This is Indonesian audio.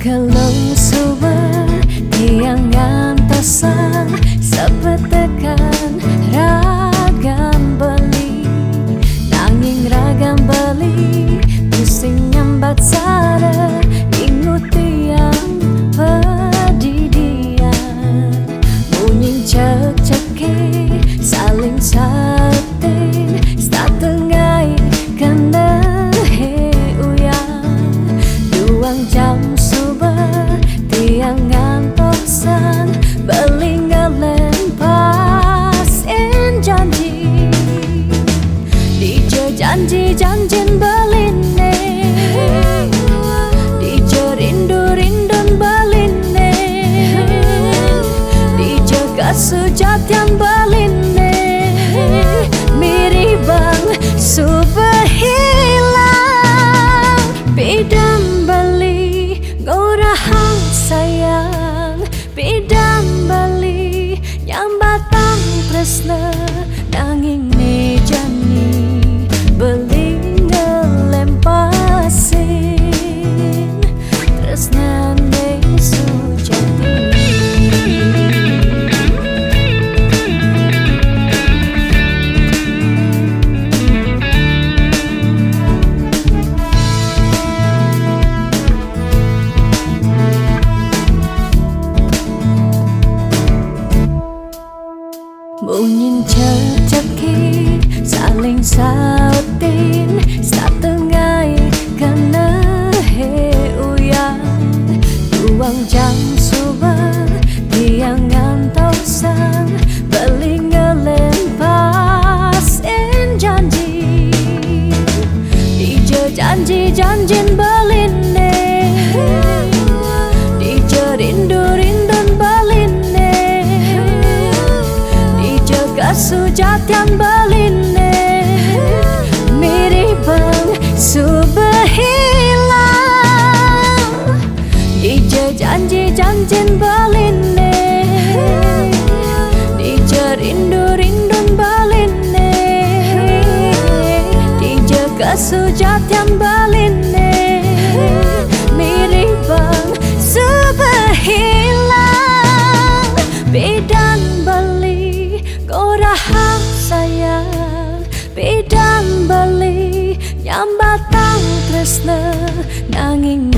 Kelong suwe tiang ngantosan sepetekan ragam beli, nanging ragam beli pusing nyambat sare ingut tiang pedidian. Bunyi cek-ceki saling satin setengai kena he uyan. Duang jam tiang ngantosan belingalen pasin janji, janjin beline, rindu-rindun beline, kesujatian beline, miribang subah hilang, bidam beli gorahang sayang, bidam beli nyambatang tresna nanging nejani beli ngelempasin tresna ne sujati. Bunyin cek-ceki saling sautin setengai kena he uyan. Duang jam subuh tiang ngantosan belingelen pasin janji, janjin beline, rindu-rindun beline, kesujatian beline, miribang subah hilang, janjin beline, rindu-rindun beline, kesujatian beline, miribang subah hilang, bidan beli gorahang sayang, bidan beli nyambatang tresna nanging